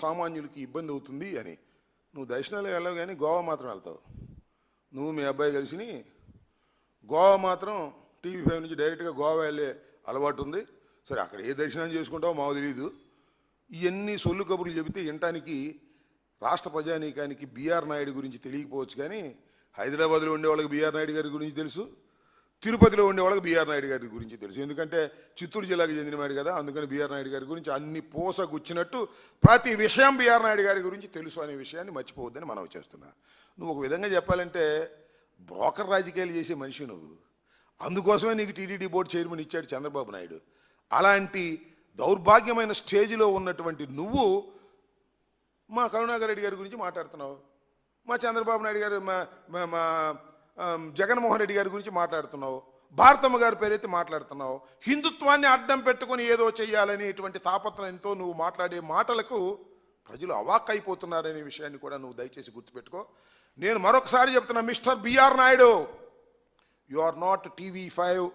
సామాన్యులకి ఇబ్బంది అవుతుంది అని. నువ్వు దర్శనాలు వెళ్ళవు కానీ గోవా మాత్రం వెళ్తావు. నువ్వు మీ అబ్బాయి కలిసి గోవా మాత్రం TV5 నుంచి డైరెక్ట్గా గోవా వెళ్ళే అలవాటు ఉంది. సరే, అక్కడ ఏ దర్శనం చేసుకుంటావో మాకు తెలీదు. ఇవన్నీ సొల్లు కబుర్లు చెబితే వినటానికి రాష్ట్ర ప్రజానీకానికి బీఆర్ నాయుడు గురించి తెలియకపోవచ్చు, కానీ హైదరాబాద్లో ఉండే వాళ్ళకి బీఆర్ నాయుడు గారి గురించి తెలుసు, తిరుపతిలో ఉండే వాళ్ళకి బీఆర్ నాయుడు గారి గురించి తెలుసు. ఎందుకంటే చిత్తూరు జిల్లాకు చెందినవాడు కదా, అందుకని బీఆర్ నాయుడు గారి గురించి అన్ని పోసగుచ్చినట్టు ప్రతి విషయం బీఆర్ నాయుడు గారి గురించి తెలుసు అనే విషయాన్ని మర్చిపోవద్దని మనవి చేస్తున్నా. నువ్వు ఒక విధంగా చెప్పాలంటే బ్రోకర్ రాజకీయాలు చేసే మనిషి నువ్వు. అందుకోసమే నీకు టీటీడీ బోర్డు చైర్మన్ ఇచ్చాడు చంద్రబాబు నాయుడు. అలాంటి దౌర్భాగ్యమైన స్టేజ్లో ఉన్నటువంటి నువ్వు మా కరుణాకర్ రెడ్డి గారి గురించి మాట్లాడుతున్నావు, మా చంద్రబాబు నాయుడు గారు మా జగన్మోహన్ రెడ్డి గారి గురించి మాట్లాడుతున్నావు, భారతమ్మ గారి పేరైతే మాట్లాడుతున్నావు. హిందుత్వాన్ని అడ్డం పెట్టుకొని ఏదో చెయ్యాలనేటువంటి తాపత్రయంతో నువ్వు మాట్లాడే మాటలకు ప్రజలు అవాక్కైపోతున్నారనే విషయాన్ని కూడా నువ్వు దయచేసి గుర్తుపెట్టుకో. నేను మరొకసారి చెప్తున్నా, Mister B R Naidu, you are not TV5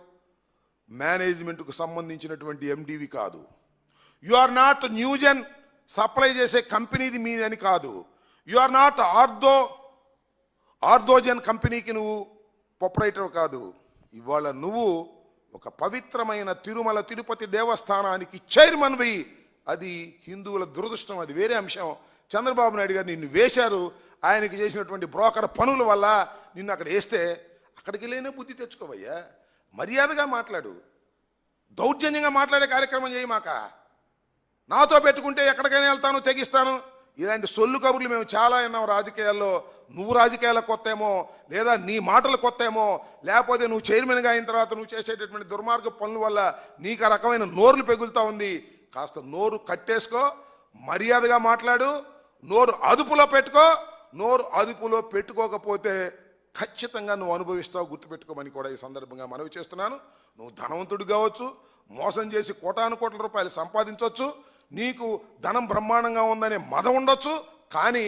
మేనేజ్మెంట్కు సంబంధించినటువంటి MDవి కాదు. యు ఆర్ నాట్ న్యూజన్ సప్లై చేసే కంపెనీది మీదని కాదు. యు ఆర్ నాట్ ఆర్థోజన్ కంపెనీకి నువ్వు ప్రొపరైటర్ కాదు. ఇవాళ నువ్వు ఒక పవిత్రమైన తిరుమల తిరుపతి దేవస్థానానికి చైర్మన్వి. అది హిందువుల దురదృష్టం, అది వేరే అంశం. చంద్రబాబు నాయుడు గారు నిన్ను వేశారు. ఆయనకి చేసినటువంటి బ్రోకర్ పనుల వల్ల నిన్ను అక్కడ వేస్తే అక్కడికి వెళ్ళేనే బుద్ధి తెచ్చుకోవయ్యా. మర్యాదగా మాట్లాడు, దౌర్జన్యంగా మాట్లాడే కార్యక్రమం చేయి. మాక నాతో పెట్టుకుంటే ఎక్కడికైనా వెళ్తాను, తెగిస్తాను. ఇలాంటి సొల్లు కబుర్లు మేము చాలా విన్నాం రాజకీయాల్లో. నువ్వు రాజకీయాల కొత్త ఏమో, లేదా నీ మాటలు కొత్త ఏమో, లేకపోతే నువ్వు చైర్మన్గా అయిన తర్వాత నువ్వు చేసేటటువంటి దుర్మార్గ పనుల వల్ల నీకు ఆ రకమైన నోరులు పెగులుతూ ఉంది. కాస్త నోరు కట్టేసుకో, మర్యాదగా మాట్లాడు, నోరు అదుపులో పెట్టుకో. నోరు అదుపులో పెట్టుకోకపోతే ఖచ్చితంగా నువ్వు అనుభవిస్తావు, గుర్తుపెట్టుకోమని కూడా ఈ సందర్భంగా మనవి చేస్తున్నాను. నువ్వు ధనవంతుడు కావచ్చు, మోసం చేసి కోటాను కోట్ల రూపాయలు సంపాదించవచ్చు, నీకు ధనం బ్రహ్మాండంగా ఉందనే మదం ఉండొచ్చు, కానీ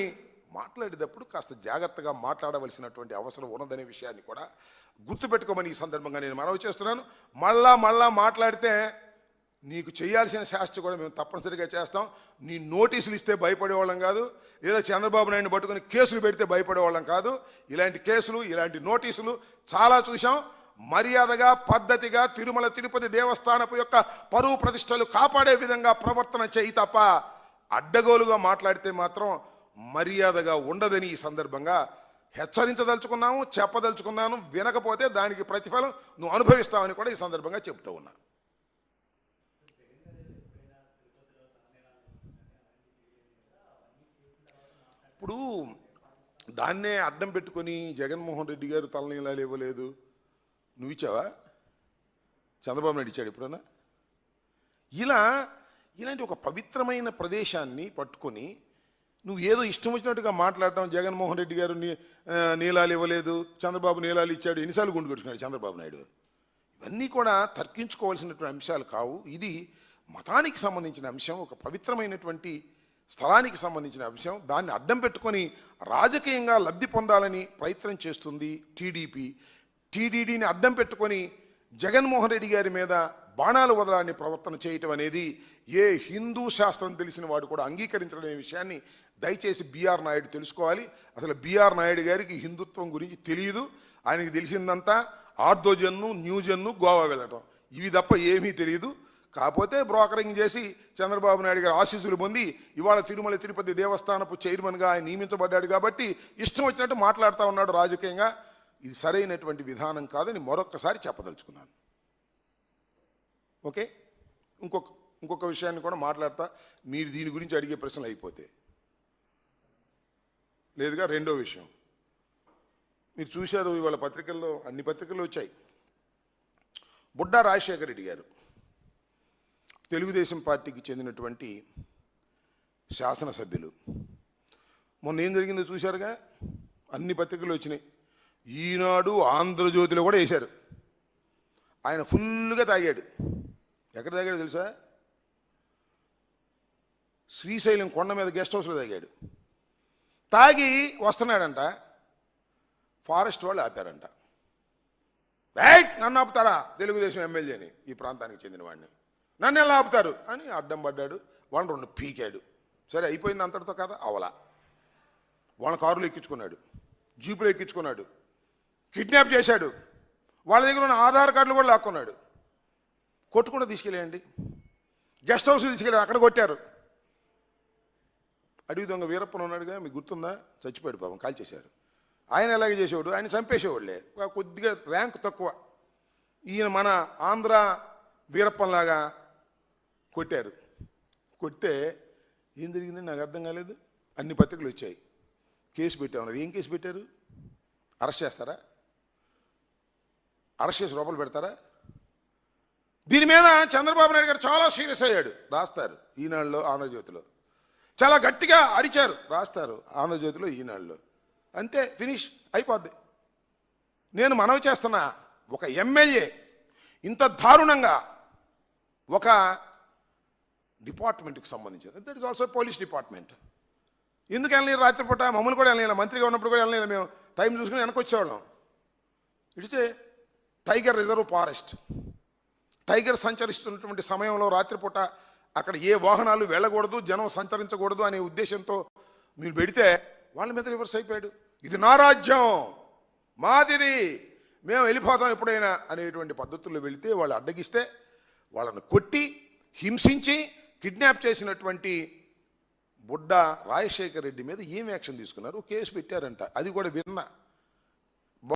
మాట్లాడేటప్పుడు కాస్త జాగ్రత్తగా మాట్లాడవలసినటువంటి అవసరం ఉన్నదనే విషయాన్ని కూడా గుర్తుపెట్టుకోమని ఈ సందర్భంగా నేను మనవి చేస్తున్నాను. మళ్ళా మాట్లాడితే నీకు చేయాల్సిన శాస్త్ర కూడా మేము తప్పనిసరిగా చేస్తాం. నీ నోటీసులు ఇస్తే భయపడేవాళ్ళం కాదు, లేదా చంద్రబాబు నాయుడిని పట్టుకుని కేసులు పెడితే భయపడేవాళ్ళం కాదు. ఇలాంటి కేసులు, ఇలాంటి నోటీసులు చాలా చూసాం. మర్యాదగా, పద్ధతిగా తిరుమల తిరుపతి దేవస్థానపు యొక్క పరువు ప్రతిష్టలు కాపాడే విధంగా ప్రవర్తన చేయి తప్ప అడ్డగోలుగా మాట్లాడితే మాత్రం మర్యాదగా ఉండదని ఈ సందర్భంగా హెచ్చరించదలుచుకున్నాము, చెప్పదలుచుకున్నాను. వినకపోతే దానికి ప్రతిఫలం నువ్వు అనుభవిస్తావని కూడా ఈ సందర్భంగా చెప్తూ ఉన్నా. ఇప్పుడు దాన్నే అడ్డం పెట్టుకొని జగన్మోహన్ రెడ్డి గారు తలనీలాలు ఇవ్వలేదు, నువ్వు ఇచ్చావా? చంద్రబాబు నాయుడు ఇచ్చాడు ఎప్పుడన్నా? ఇలాంటి ఒక పవిత్రమైన ప్రదేశాన్ని పట్టుకొని నువ్వు ఏదో ఇష్టం వచ్చినట్టుగా మాట్లాడటం. జగన్మోహన్ రెడ్డి గారు నీలాలు ఇవ్వలేదు, చంద్రబాబు నీలాలు ఇచ్చాడు, ఎన్నిసార్లు గుండు కొట్టుకున్నాడు చంద్రబాబు నాయుడు. ఇవన్నీ కూడా తర్కించుకోవాల్సినటువంటి అంశాలు కావు. ఇది మతానికి సంబంధించిన అంశం, ఒక పవిత్రమైనటువంటి స్థలానికి సంబంధించిన అంశం. దాన్ని అడ్డం పెట్టుకొని రాజకీయంగా లబ్ధి పొందాలని ప్రయత్నం చేస్తుంది టీడీపీ. టీడీడీని అడ్డం పెట్టుకొని జగన్మోహన్ రెడ్డి గారి మీద బాణాలు వదలాన్ని ప్రవర్తన చేయటం అనేది ఏ హిందూ శాస్త్రం తెలిసిన వాడు కూడా అంగీకరించడం అనే విషయాన్ని దయచేసి బీఆర్ నాయుడు తెలుసుకోవాలి. అసలు బీఆర్ నాయుడు గారికి హిందుత్వం గురించి తెలియదు. ఆయనకి తెలిసిందంతా ఆర్థోజన్ను, న్యూజన్ను, గోవా వెళ్ళటం, ఇవి తప్ప ఏమీ తెలియదు. కాకపోతే బ్రోకరింగ్ చేసి చంద్రబాబు నాయుడు గారు ఆశీస్సులు పొంది ఇవాళ తిరుమల తిరుపతి దేవస్థానపు చైర్మన్గా ఆయన నియమించబడ్డాడు కాబట్టి ఇష్టం వచ్చినట్టు మాట్లాడుతూ ఉన్నాడు రాజకీయంగా. ఇది సరైనటువంటి విధానం కాదని మరొక్కసారి చెప్పదలుచుకున్నాను. ఓకే, ఇంకొక విషయాన్ని కూడా మాట్లాడతా, మీరు దీని గురించి అడిగే ప్రశ్నలు అయిపోతే. లేదుగా రెండో విషయం, మీరు చూశారు ఇవాళ పత్రికల్లో, అన్ని పత్రికల్లో వచ్చాయి. బుడ్డా రాజశేఖర రెడ్డి గారు తెలుగుదేశం పార్టీకి చెందినటువంటి శాసనసభ్యులు. మొన్న ఏం జరిగిందో చూశారుగా, అన్ని పత్రికలు వచ్చినాయి. ఈనాడు, ఆంధ్రజ్యోతిలో కూడా వేశారు. ఆయన ఫుల్గా తాగాడు. ఎక్కడ తాగాడు తెలుసా? శ్రీశైలం కొండ మీద గెస్ట్ హౌస్లో తాగాడు. తాగి వస్తున్నాడంట, ఫారెస్ట్ వాళ్ళు ఆపారంట. నన్ను ఆపుతారా తెలుగుదేశం ఎమ్మెల్యేని, ఈ ప్రాంతానికి చెందిన వాడిని నన్ను ఎలా ఆపుతారు అని అడ్డం పడ్డాడు. వాడిని రెండు పీకాడు. సరే అయిపోయింది అంతటితో కదా, అవలా. వాళ్ళ కారులో ఎక్కించుకున్నాడు, జీపులో ఎక్కించుకున్నాడు, కిడ్నాప్ చేశాడు, వాళ్ళ దగ్గర ఉన్న ఆధార్ కార్డులు కూడా లాక్కున్నాడు. కొట్టుకుంటూ తీసుకెళ్ళేయండి, గెస్ట్ హౌస్ తీసుకెళ్ళారు, అక్కడ కొట్టారు. అడవి దొంగ వీరప్పన్ ఉన్నాడుగా, మీకు గుర్తుందా? చచ్చిపోయాడు పాపం, కాల్ చేశారు. ఆయన ఎలాగే చేసేవాడు, ఆయన చంపేసేవాళ్ళే, కొద్దిగా ర్యాంక్ తక్కువ. ఈయన మన ఆంధ్ర వీరప్పన్లాగా కొట్టారు. కొడితే ఏం జరిగిందని నాకు అర్థం కాలేదు. అన్ని పత్రికలు వచ్చాయి, కేసు పెట్టామన్నారు. ఏం కేసు పెట్టారు? అరెస్ట్ చేస్తారా? అరెస్ట్ చేసి లోపల పెడతారా? దీని మీద చంద్రబాబు నాయుడు గారు చాలా సీరియస్ అయ్యాడు. రాస్తారు ఈనాడులో, ఆంధ్రజ్యోతిలో. చాలా గట్టిగా అరిచారు, రాస్తారు ఆంధ్రజ్యోతిలో, ఈనాడులో. అంతే, ఫినిష్ అయిపోద్ది. నేను మనవి చేస్తున్నా, ఒక ఎమ్మెల్యే ఇంత దారుణంగా ఒక డిపార్ట్మెంట్కి సంబంధించింది, that is also police department, ఎందుకు వెళ్ళలేదు రాత్రిపూట? మమ్మల్ని కూడా వెళ్ళలేదు, మంత్రిగా ఉన్నప్పుడు కూడా వెళ్ళలేదు. మేము టైం చూసుకుని వెనక్కి వచ్చేవాళ్ళం. It's a tiger reserve forest. Tiger సంచరిస్తున్నటువంటి సమయంలో రాత్రిపూట అక్కడ ఏ వాహనాలు వెళ్ళకూడదు, జనం సంచరించకూడదు అనే ఉద్దేశంతో మీరు పెడితే వాళ్ళ మీద రివర్స్ అయిపోయాడు. ఇది నా రాజ్యం, మాదిది, మేము వెళ్ళిపోతాం ఎప్పుడైనా అనేటువంటి పద్ధతుల్లో వెళితే వాళ్ళు అడ్డగిస్తే వాళ్ళను కొట్టి హింసించి కిడ్నాప్ చేసినటువంటి బుడ్డ రాజశేఖర్ రెడ్డి మీద ఏం యాక్షన్ తీసుకున్నారు? కేసు పెట్టారంట. అది కూడా విన్నా.